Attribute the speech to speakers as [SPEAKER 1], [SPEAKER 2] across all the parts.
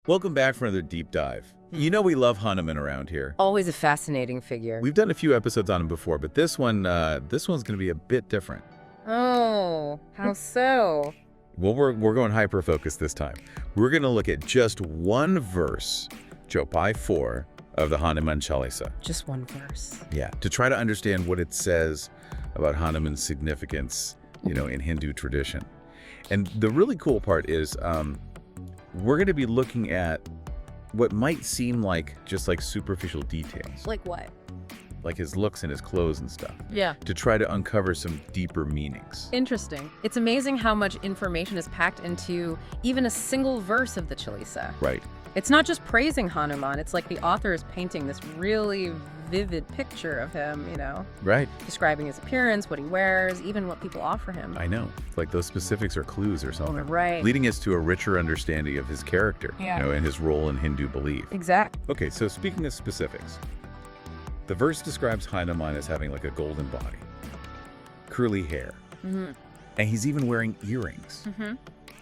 [SPEAKER 1] Welcome back for another deep dive. You know we love Hanuman around here.
[SPEAKER 2] Always a fascinating figure.
[SPEAKER 1] We've done a few episodes on him before, but this one's going to be a bit different.
[SPEAKER 2] Oh, how so?
[SPEAKER 1] Well, we're going hyper-focused this time. We're going to look at just one verse, Chaupal 4, of the Hanuman CHALISA.
[SPEAKER 2] Just one verse.
[SPEAKER 1] Yeah, to try to understand what it says about Hanuman's significance, in Hindu tradition. And the really cool part is we're going to be looking at what might seem like just like superficial details.
[SPEAKER 2] Like what?
[SPEAKER 1] Like his looks and his clothes and stuff.
[SPEAKER 2] Yeah.
[SPEAKER 1] To try to uncover some deeper meanings.
[SPEAKER 2] Interesting. It's amazing how much information is packed into even a single verse of the CHALISA.
[SPEAKER 1] Right.
[SPEAKER 2] It's not just praising Hanuman. It's like the author is painting this really vivid picture of him,
[SPEAKER 1] Right.
[SPEAKER 2] describing his appearance, what he wears, even what people offer him.
[SPEAKER 1] I know. Like those specifics are clues or something.
[SPEAKER 2] Right.
[SPEAKER 1] Leading us to a richer understanding of his character,
[SPEAKER 2] Yeah.
[SPEAKER 1] And his role in Hindu belief.
[SPEAKER 2] Exactly.
[SPEAKER 1] Okay, so speaking of specifics, the verse describes Hanuman as having like a golden body, curly hair, and he's even wearing earrings.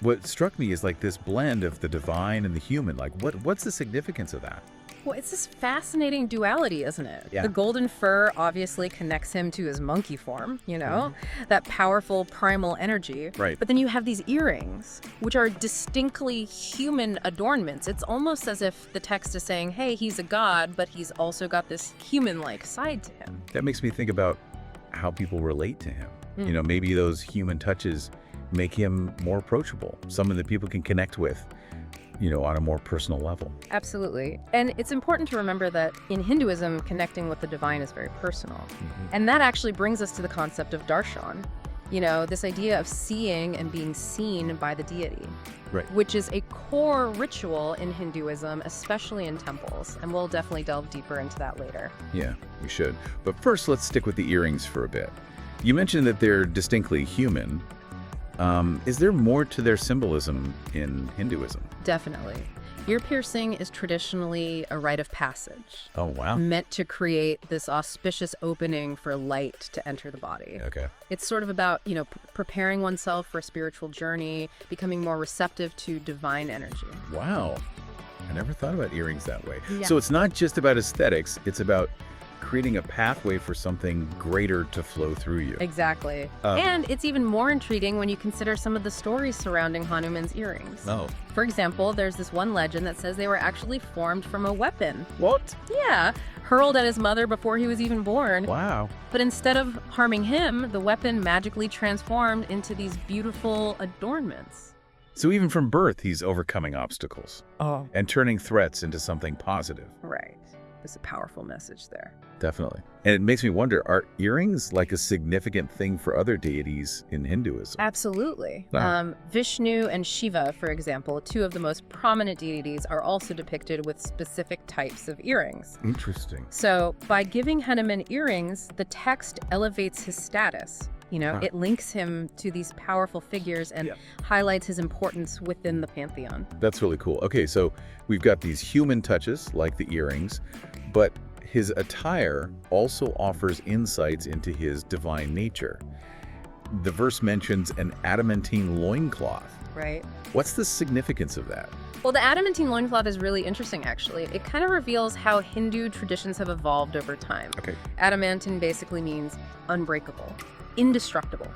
[SPEAKER 1] What struck me is like this blend of the divine and the human. Like, what's the significance of that?
[SPEAKER 2] Well, it's this fascinating duality, isn't it?
[SPEAKER 1] Yeah.
[SPEAKER 2] The golden fur obviously connects him to his monkey form, that powerful primal energy.
[SPEAKER 1] Right.
[SPEAKER 2] But then you have these earrings, which are distinctly human adornments. It's almost as if the text is saying, hey, he's a god, but he's also got this human-like side to him.
[SPEAKER 1] That makes me think about how people relate to him. Maybe those human touches make him more approachable, someone that people can connect with, on a more personal level.
[SPEAKER 2] Absolutely. And it's important to remember that in Hinduism, connecting with the divine is very personal. And that actually brings us to the concept of Darshan, this idea of seeing and being seen by the deity,
[SPEAKER 1] Right.
[SPEAKER 2] which is a core ritual in Hinduism, especially in temples. And we'll definitely delve deeper into that later.
[SPEAKER 1] Yeah, we should. But first, let's stick with the earrings for a bit. You mentioned that they're distinctly human. Is there more to their symbolism in Hinduism?
[SPEAKER 2] Definitely. Ear piercing is traditionally a rite of passage.
[SPEAKER 1] Oh, wow.
[SPEAKER 2] Meant to create this auspicious opening for light to enter the body.
[SPEAKER 1] Okay.
[SPEAKER 2] It's sort of about, preparing oneself for a spiritual journey, becoming more receptive to divine energy.
[SPEAKER 1] Wow. I never thought about earrings that way.
[SPEAKER 2] Yeah.
[SPEAKER 1] So it's not just about aesthetics, it's about creating a pathway for something greater to flow through you.
[SPEAKER 2] Exactly. And it's even more intriguing when you consider some of the stories surrounding Hanuman's earrings.
[SPEAKER 1] Oh.
[SPEAKER 2] For example, there's this one legend that says they were actually formed from a weapon.
[SPEAKER 1] What?
[SPEAKER 2] Yeah, hurled at his mother before he was even born.
[SPEAKER 1] Wow.
[SPEAKER 2] But instead of harming him, the weapon magically transformed into these beautiful adornments.
[SPEAKER 1] So even from birth, he's overcoming obstacles.
[SPEAKER 2] Oh.
[SPEAKER 1] And turning threats into something positive.
[SPEAKER 2] Right. There's a powerful message there.
[SPEAKER 1] Definitely. And it makes me wonder, are earrings like a significant thing for other deities in Hinduism?
[SPEAKER 2] Absolutely.
[SPEAKER 1] Wow.
[SPEAKER 2] Vishnu and Shiva, for example, two of the most prominent deities, are also depicted with specific types of earrings.
[SPEAKER 1] Interesting.
[SPEAKER 2] So by giving Hanuman earrings, the text elevates his status. It links him to these powerful figures and highlights his importance within the pantheon.
[SPEAKER 1] That's really cool. Okay, so we've got these human touches like the earrings, but his attire also offers insights into his divine nature. The verse mentions an adamantine loincloth.
[SPEAKER 2] Right.
[SPEAKER 1] What's the significance of that?
[SPEAKER 2] Well, the adamantine loincloth is really interesting, actually. It kind of reveals how Hindu traditions have evolved over time.
[SPEAKER 1] Okay.
[SPEAKER 2] Adamantine basically means unbreakable, indestructible.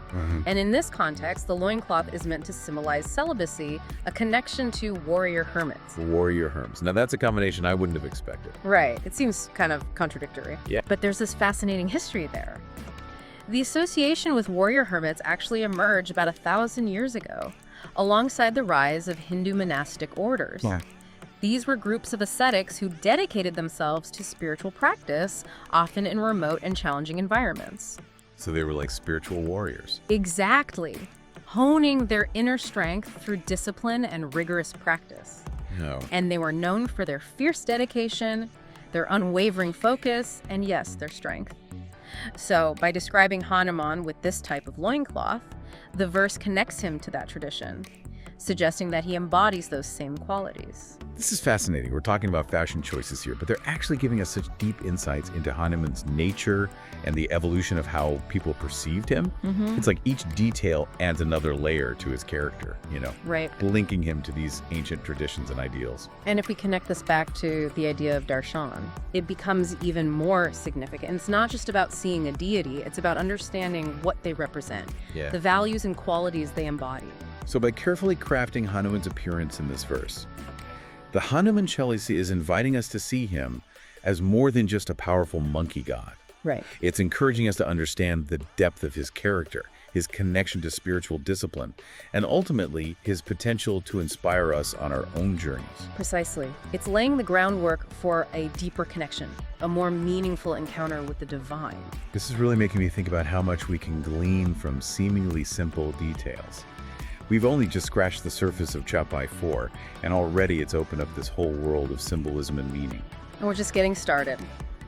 [SPEAKER 2] And in this context, the loincloth is meant to symbolize celibacy, a connection to warrior hermits.
[SPEAKER 1] Warrior herms. Now that's a combination I wouldn't have expected.
[SPEAKER 2] Right. It seems kind of contradictory.
[SPEAKER 1] Yeah.
[SPEAKER 2] But there's this fascinating history there. The association with warrior hermits actually emerged about 1,000 years ago, alongside the rise of Hindu monastic orders.
[SPEAKER 1] Yeah.
[SPEAKER 2] These were groups of ascetics who dedicated themselves to spiritual practice, often in remote and challenging environments.
[SPEAKER 1] So they were like spiritual warriors.
[SPEAKER 2] Exactly. Honing their inner strength through discipline and rigorous practice.
[SPEAKER 1] No.
[SPEAKER 2] And they were known for their fierce dedication, their unwavering focus, and yes, their strength. So by describing Hanuman with this type of loincloth, the verse connects him to that tradition. suggesting that he embodies those same qualities.
[SPEAKER 1] This is fascinating. We're talking about fashion choices here, but they're actually giving us such deep insights into Hanuman's nature and the evolution of how people perceived him. It's like each detail adds another layer to his character,
[SPEAKER 2] Right.
[SPEAKER 1] linking him to these ancient traditions and ideals.
[SPEAKER 2] And if we connect this back to the idea of Darshan, it becomes even more significant. It's not just about seeing a deity, it's about understanding what they represent, the values and qualities they embody.
[SPEAKER 1] So by carefully crafting Hanuman's appearance in this verse, the Hanuman CHALISA is inviting us to see him as more than just a powerful monkey god.
[SPEAKER 2] Right.
[SPEAKER 1] It's encouraging us to understand the depth of his character, his connection to spiritual discipline, and ultimately his potential to inspire us on our own journeys.
[SPEAKER 2] Precisely. It's laying the groundwork for a deeper connection, a more meaningful encounter with the divine.
[SPEAKER 1] This is really making me think about how much we can glean from seemingly simple details. We've only just scratched the surface of Chaupal 4, and already it's opened up this whole world of symbolism and meaning.
[SPEAKER 2] And we're just getting started.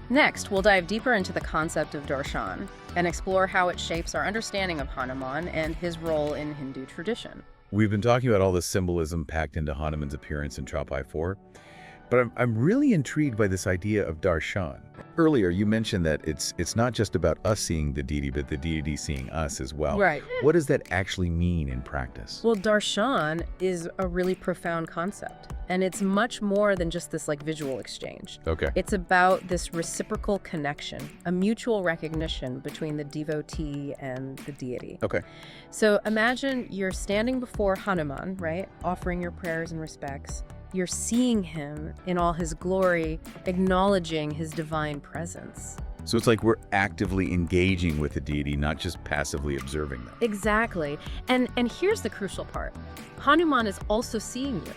[SPEAKER 2] Next, we'll dive deeper into the concept of Darshan and explore how it shapes our understanding of Hanuman and his role in Hindu tradition.
[SPEAKER 1] We've been talking about all the symbolism packed into Hanuman's appearance in Chaupal 4, but I'm really intrigued by this idea of Darshan. Earlier, you mentioned that it's not just about us seeing the deity, but the deity seeing us as well.
[SPEAKER 2] Right.
[SPEAKER 1] What does that actually mean in practice?
[SPEAKER 2] Well, Darshan is a really profound concept, and it's much more than just this visual exchange.
[SPEAKER 1] Okay.
[SPEAKER 2] It's about this reciprocal connection, a mutual recognition between the devotee and the deity.
[SPEAKER 1] Okay.
[SPEAKER 2] So imagine you're standing before Hanuman, right, offering your prayers and respects. You're seeing him in all his glory, acknowledging his divine presence.
[SPEAKER 1] So it's like we're actively engaging with the deity, not just passively observing them.
[SPEAKER 2] Exactly. And here's the crucial part. Hanuman is also seeing you.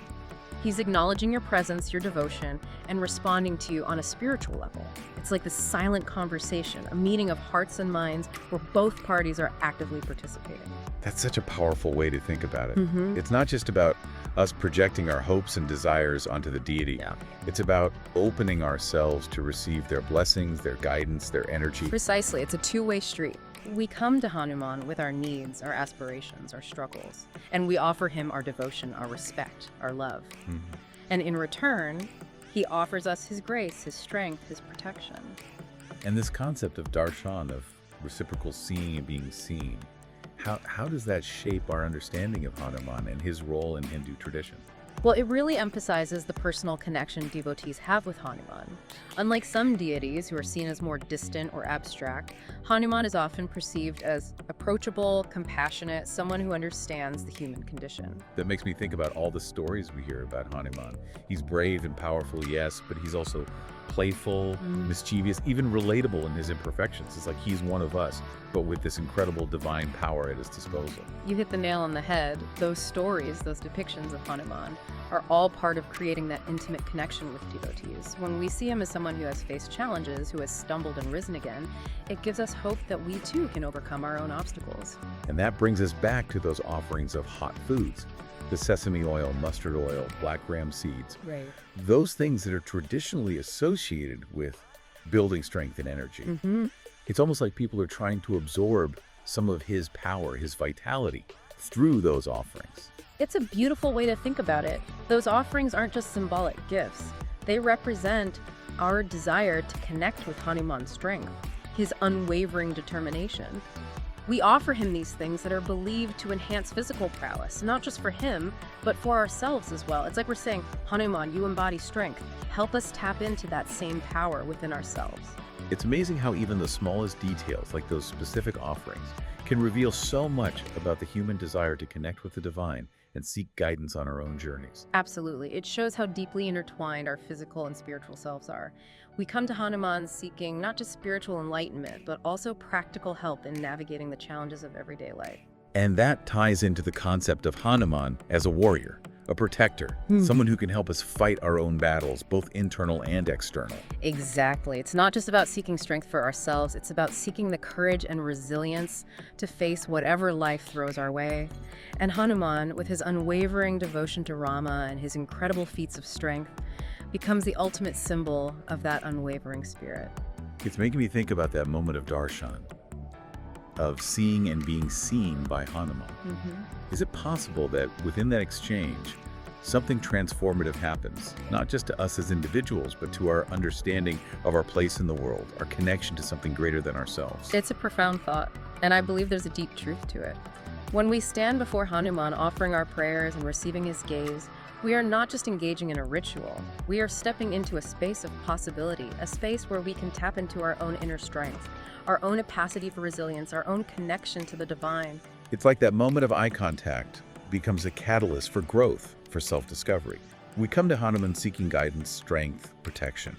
[SPEAKER 2] He's acknowledging your presence, your devotion, and responding to you on a spiritual level. It's like this silent conversation, a meeting of hearts and minds where both parties are actively participating.
[SPEAKER 1] That's such a powerful way to think about it. It's not just about us projecting our hopes and desires onto the deity.
[SPEAKER 2] Yeah.
[SPEAKER 1] It's about opening ourselves to receive their blessings, their guidance, their energy.
[SPEAKER 2] Precisely. It's a two-way street. We come to Hanuman with our needs, our aspirations, our struggles, and we offer him our devotion, our respect, our love. And in return, he offers us his grace, his strength, his protection.
[SPEAKER 1] And this concept of darshan, of reciprocal seeing and being seen, how does that shape our understanding of Hanuman and his role in Hindu tradition?
[SPEAKER 2] Well, it really emphasizes the personal connection devotees have with Hanuman. Unlike some deities who are seen as more distant or abstract, Hanuman is often perceived as approachable, compassionate, someone who understands the human condition.
[SPEAKER 1] That makes me think about all the stories we hear about Hanuman. He's brave and powerful, yes, but he's also playful, mischievous, even relatable in his imperfections. It's like he's one of us, but with this incredible divine power at his disposal.
[SPEAKER 2] You hit the nail on the head. Those stories, those depictions of Hanuman, are all part of creating that intimate connection with devotees. When we see him as someone who has faced challenges, who has stumbled and risen again, it gives us hope that we too can overcome our own obstacles.
[SPEAKER 1] And that brings us back to those offerings of hot foods. The sesame oil, mustard oil, black gram seeds.
[SPEAKER 2] Right.
[SPEAKER 1] Those things that are traditionally associated with building strength and energy. It's almost like people are trying to absorb some of his power, his vitality, through those offerings.
[SPEAKER 2] It's a beautiful way to think about it. Those offerings aren't just symbolic gifts. They represent our desire to connect with Hanuman's strength, his unwavering determination. We offer him these things that are believed to enhance physical prowess, not just for him, but for ourselves as well. It's like we're saying, Hanuman, you embody strength. Help us tap into that same power within ourselves.
[SPEAKER 1] It's amazing how even the smallest details, like those specific offerings, can reveal so much about the human desire to connect with the divine and seek guidance on our own journeys.
[SPEAKER 2] Absolutely. It shows how deeply intertwined our physical and spiritual selves are. We come to Hanuman seeking not just spiritual enlightenment, but also practical help in navigating the challenges of everyday life.
[SPEAKER 1] And that ties into the concept of Hanuman as a warrior, a protector, someone who can help us fight our own battles, both internal and external.
[SPEAKER 2] Exactly. It's not just about seeking strength for ourselves, it's about seeking the courage and resilience to face whatever life throws our way. And Hanuman, with his unwavering devotion to Rama and his incredible feats of strength, becomes the ultimate symbol of that unwavering spirit.
[SPEAKER 1] It's making me think about that moment of darshan. of seeing and being seen by Hanuman. Is it possible that within that exchange, something transformative happens, not just to us as individuals, but to our understanding of our place in the world, our connection to something greater than ourselves?
[SPEAKER 2] It's a profound thought, and I believe there's a deep truth to it. When we stand before Hanuman offering our prayers and receiving his gaze, we are not just engaging in a ritual. We are stepping into a space of possibility, a space where we can tap into our own inner strength, our own capacity for resilience, our own connection to the divine.
[SPEAKER 1] It's like that moment of eye contact becomes a catalyst for growth, for self-discovery. We come to Hanuman seeking guidance, strength, protection.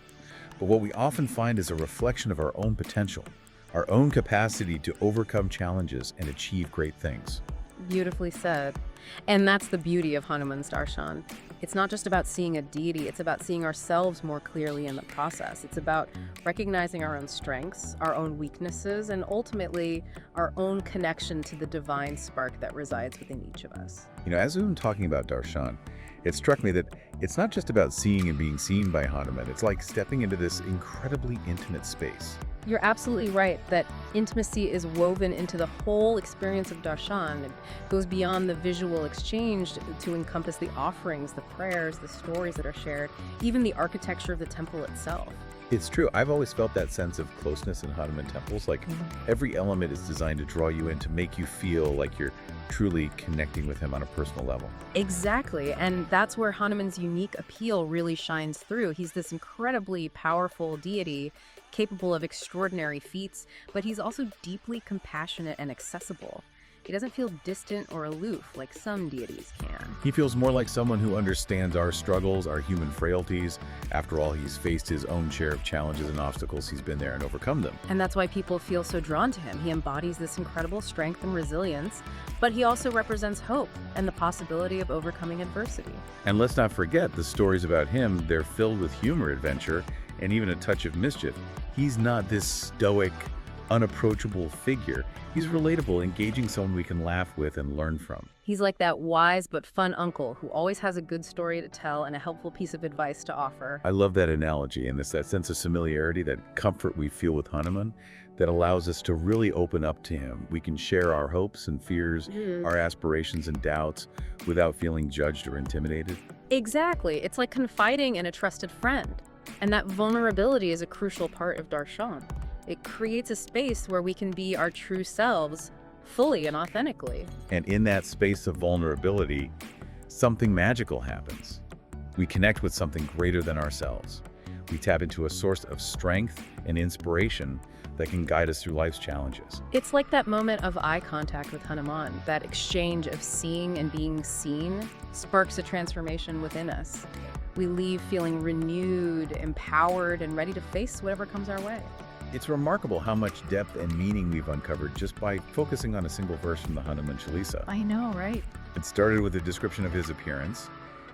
[SPEAKER 1] But what we often find is a reflection of our own potential, our own capacity to overcome challenges and achieve great things.
[SPEAKER 2] Beautifully said. And that's the beauty of Hanuman's Darshan. It's not just about seeing a deity, it's about seeing ourselves more clearly in the process. It's about recognizing our own strengths, our own weaknesses, and ultimately our own connection to the divine spark that resides within each of us.
[SPEAKER 1] As we've been talking about Darshan, it struck me that it's not just about seeing and being seen by Hanuman. It's like stepping into this incredibly intimate space.
[SPEAKER 2] You're absolutely right that intimacy is woven into the whole experience of Darshan. It goes beyond the visual exchange to encompass the offerings, the prayers, the stories that are shared, even the architecture of the temple itself.
[SPEAKER 1] It's true. I've always felt that sense of closeness in Hanuman temples. Like every element is designed to draw you in, to make you feel like you're truly connecting with him on a personal level.
[SPEAKER 2] Exactly. And that's where Hanuman's unique appeal really shines through. He's this incredibly powerful deity, capable of extraordinary feats, but he's also deeply compassionate and accessible. He doesn't feel distant or aloof like some deities can.
[SPEAKER 1] He feels more like someone who understands our struggles, our human frailties. After all, he's faced his own share of challenges and obstacles. He's been there and overcome them.
[SPEAKER 2] And that's why people feel so drawn to him. He embodies this incredible strength and resilience, but he also represents hope and the possibility of overcoming adversity.
[SPEAKER 1] And let's not forget the stories about him. They're filled with humor, adventure, and even a touch of mischief. He's not this stoic, unapproachable figure. He's relatable, engaging, someone we can laugh with and learn from.
[SPEAKER 2] He's like that wise but fun uncle who always has a good story to tell and a helpful piece of advice to offer.
[SPEAKER 1] I love that analogy and that sense of familiarity, that comfort we feel with Hanuman, that allows us to really open up to him. We can share our hopes and fears, our aspirations and doubts without feeling judged or intimidated.
[SPEAKER 2] Exactly. It's like confiding in a trusted friend. And that vulnerability is a crucial part of Darshan. It creates a space where we can be our true selves, fully and authentically.
[SPEAKER 1] And in that space of vulnerability, something magical happens. We connect with something greater than ourselves. We tap into a source of strength and inspiration that can guide us through life's challenges.
[SPEAKER 2] It's like that moment of eye contact with Hanuman. That exchange of seeing and being seen sparks a transformation within us. We leave feeling renewed, empowered, and ready to face whatever comes our way.
[SPEAKER 1] It's remarkable how much depth and meaning we've uncovered just by focusing on a single verse from the Hanuman CHALISA.
[SPEAKER 2] I know, right?
[SPEAKER 1] It started with a description of his appearance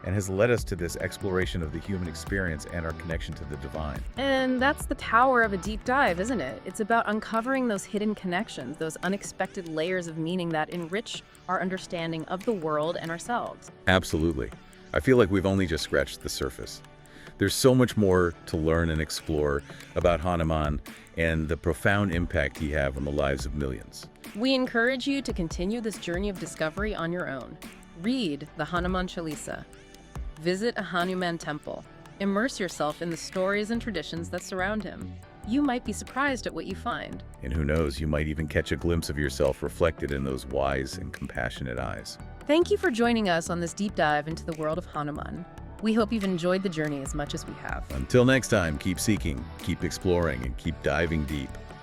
[SPEAKER 1] and has led us to this exploration of the human experience and our connection to the divine.
[SPEAKER 2] And that's the power of a deep dive, isn't it? It's about uncovering those hidden connections, those unexpected layers of meaning that enrich our understanding of the world and ourselves.
[SPEAKER 1] Absolutely. I feel like we've only just scratched the surface. There's so much more to learn and explore about Hanuman and the profound impact he had on the lives of millions.
[SPEAKER 2] We encourage you to continue this journey of discovery on your own. Read the Hanuman CHALISA. Visit a Hanuman temple. Immerse yourself in the stories and traditions that surround him. You might be surprised at what you find.
[SPEAKER 1] And who knows, you might even catch a glimpse of yourself reflected in those wise and compassionate eyes.
[SPEAKER 2] Thank you for joining us on this deep dive into the world of Hanuman. We hope you've enjoyed the journey as much as we have.
[SPEAKER 1] Until next time, keep seeking, keep exploring, and keep diving deep.